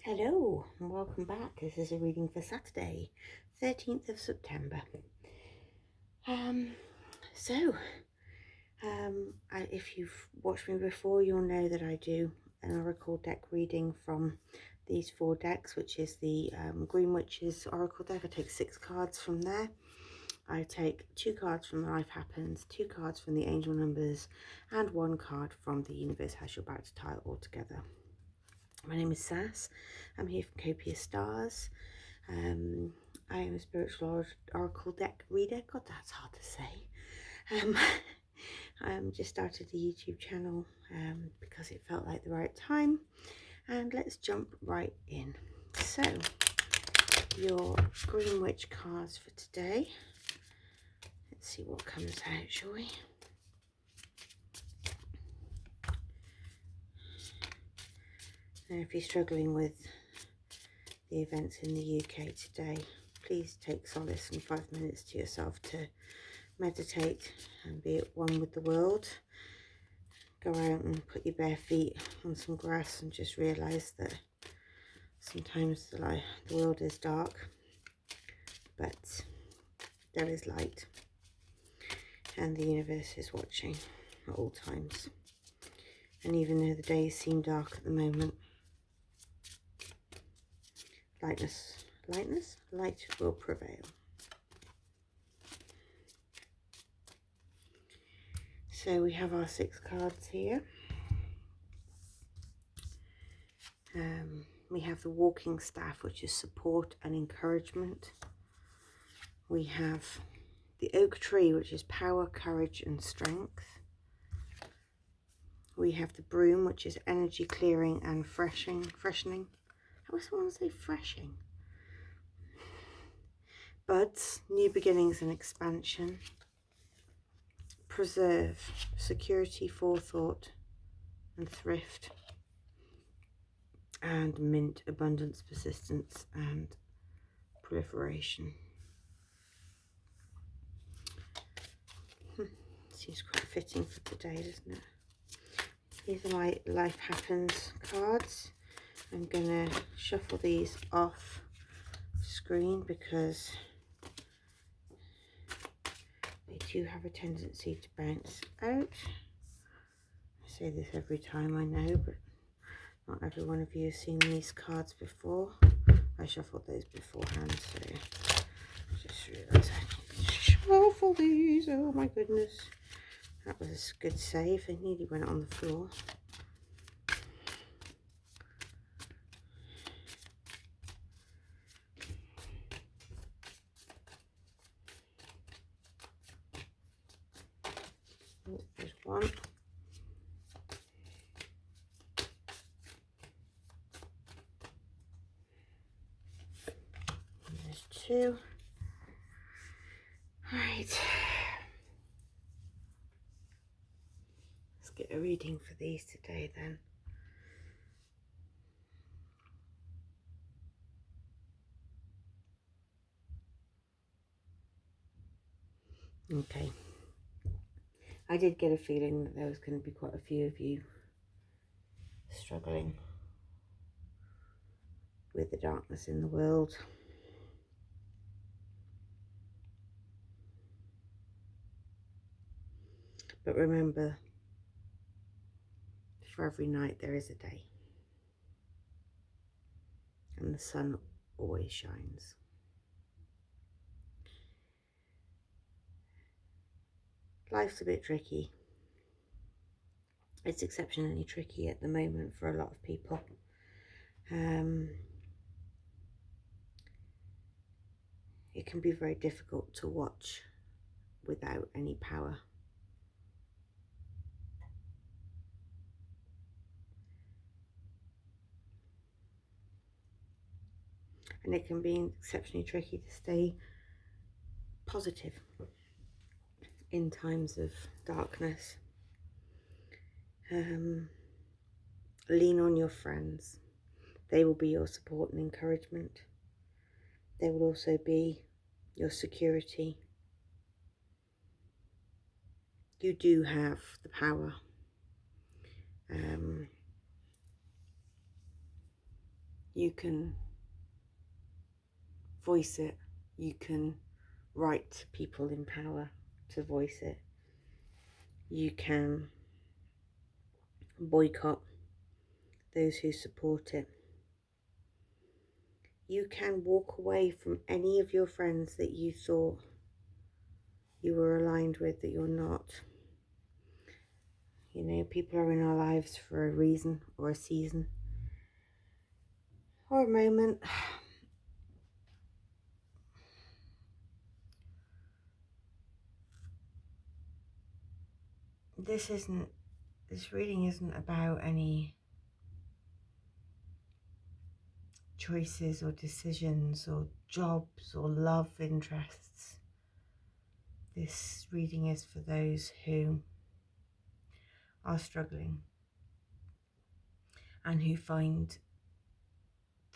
Hello and welcome back. This is a reading for Saturday, 13th of September. Um, so, if you've watched me before, you'll know that I do an Oracle deck reading from these 4 decks, which is the Green Witches Oracle deck. I take 6 cards from there. I take 2 cards from the Life Happens, 2 cards from the Angel Numbers, and 1 card from the Universe Has Your Back to tie it all together. My name is Sass. I'm here from Copia Stars. I am a spiritual oracle deck reader. God, that's hard to say. I just started the YouTube channel because it felt like the right time. And let's jump right in. So, your Green Witch cards for today. Let's see what comes out, shall we? Now, if you're struggling with the events in the UK today, please take solace and 5 minutes to yourself to meditate and be at one with the world. Go out and put your bare feet on some grass and just realise that sometimes the world is dark, but there is light and the universe is watching at all times. And even though the days seem dark at the moment, light will prevail. So we have our 6 cards here. We have the walking staff, which is support and encouragement. We have the oak tree, which is power, courage and strength. We have the broom, which is energy clearing and freshening. I always want to say freshing. Buds, new beginnings and expansion. Preserve, security, forethought and thrift. And mint, abundance, persistence and proliferation. Seems quite fitting for today, doesn't it? These are my Life Happens cards. I'm going to shuffle these off screen because they do have a tendency to bounce out. I say this every time, I know, but not every one of you has seen these cards before. I shuffled those beforehand, so I just realised I need to shuffle these. Oh my goodness. That was a good save. They nearly went on the floor. Oh, there's one. And there's 2. Right. Let's get a reading for these today then. Okay. I did get a feeling that there was going to be quite a few of you struggling with the darkness in the world. But remember, for every night there is a day. And the sun always shines. Life's a bit tricky. It's exceptionally tricky at the moment for a lot of people. It can be very difficult to watch without any power. And it can be exceptionally tricky to stay positive in times of darkness. Lean on your friends. They will be your support and encouragement. They will also be your security. You do have the power. You can voice it. You can write to people in power to voice it. You can boycott those who support it. You can walk away from any of your friends that you thought you were aligned with that you're not. You know, people are in our lives for a reason or a season or a moment. This reading isn't about any choices or decisions or jobs or love interests. This reading is for those who are struggling and who find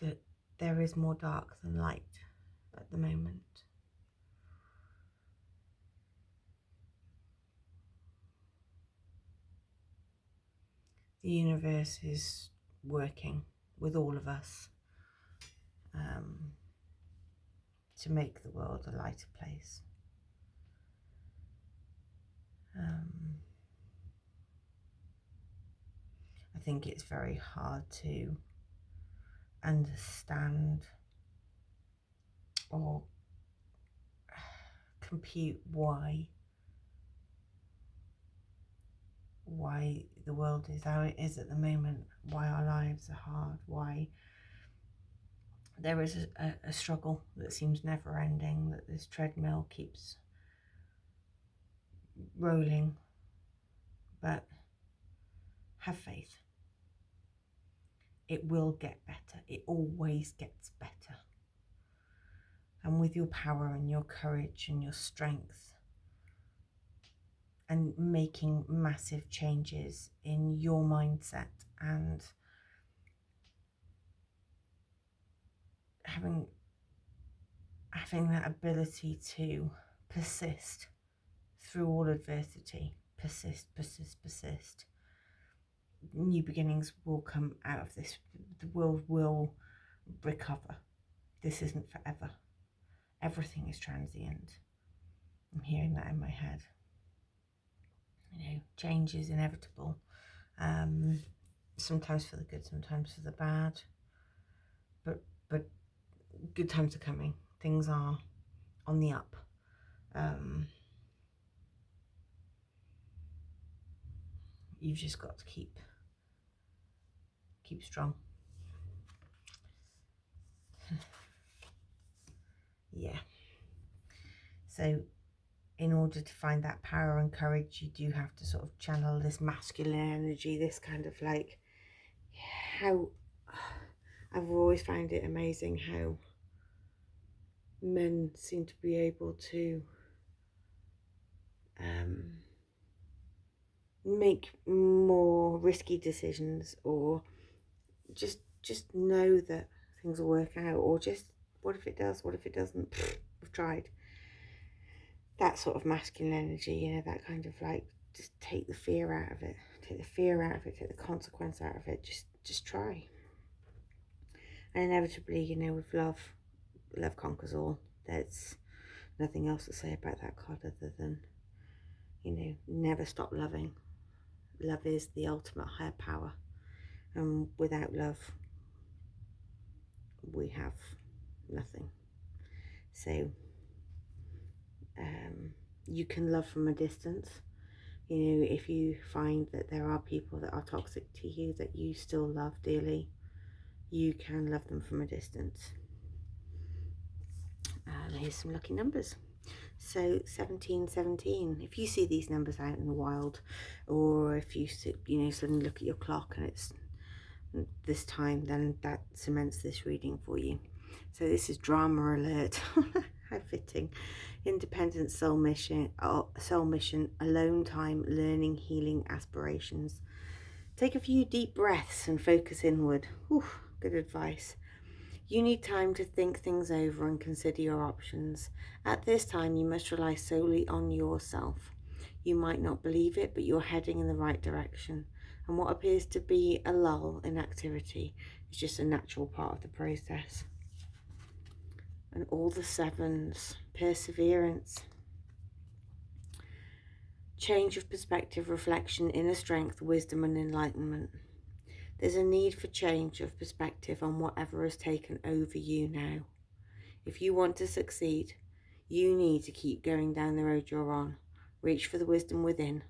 that there is more dark than light at the moment. The universe is working with all of us to make the world a lighter place. I think it's very hard to understand or compute why the world is how it is at the moment, why our lives are hard, why there is a struggle that seems never ending, that this treadmill keeps rolling. But have faith. It will get better. It always gets better. And with your power and your courage and your strength and making massive changes in your mindset and having that ability to persist through all adversity, persist, new beginnings will come out of this. The world will recover. This isn't forever. Everything is transient. I'm hearing that in my head. You know, change is inevitable. Sometimes for the good, sometimes for the bad. But good times are coming. Things are on the up. You've just got to keep strong. Yeah. So in order to find that power and courage, you do have to sort of channel this masculine energy, this kind of like how I've always found it amazing how men seem to be able to make more risky decisions, or just know that things will work out, or just what if it does, what if it doesn't, we've tried. That sort of masculine energy, you know, that kind of like just take the fear out of it, take the consequence out of it, just try. And inevitably, you know, with love conquers all. There's nothing else to say about that card other than, you know, never stop loving. Love is the ultimate higher power, and without love we have nothing. So you can love from a distance. You know, if you find that there are people that are toxic to you that you still love dearly, you can love them from a distance. Here's some lucky numbers. So 1717, if you see these numbers out in the wild, or if you suddenly look at your clock and it's this time, then that cements this reading for you. So this is drama alert. How fitting. Independent soul mission, alone time, learning, healing, aspirations. Take a few deep breaths and focus inward. Whew, good advice. You need time to think things over and consider your options. At this time, you must rely solely on yourself. You might not believe it, but you're heading in the right direction. And what appears to be a lull in activity It's just a natural part of the process. And all the sevens, perseverance, change of perspective, reflection, inner strength, wisdom and enlightenment. There's a need for change of perspective on whatever has taken over you now. If you want to succeed, you need to keep going down the road you're on. Reach for the wisdom within,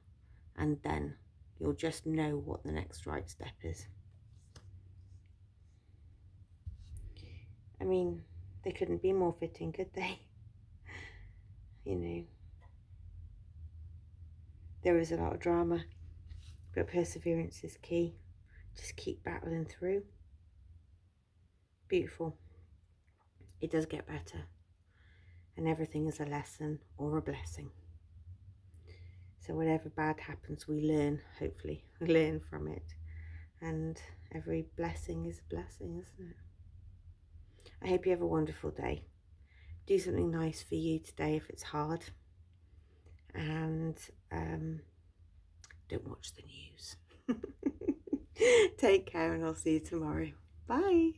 and then you'll just know what the next right step is. I mean, they couldn't be more fitting, could they? You know, there is a lot of drama, but perseverance is key. Just keep battling through. Beautiful. It does get better, and everything is a lesson or a blessing. So whatever bad happens, we learn, hopefully. We learn from it. And every blessing is a blessing, isn't it? I hope you have a wonderful day. Do something nice for you today if it's hard. And don't watch the news. Take care, and I'll see you tomorrow. Bye.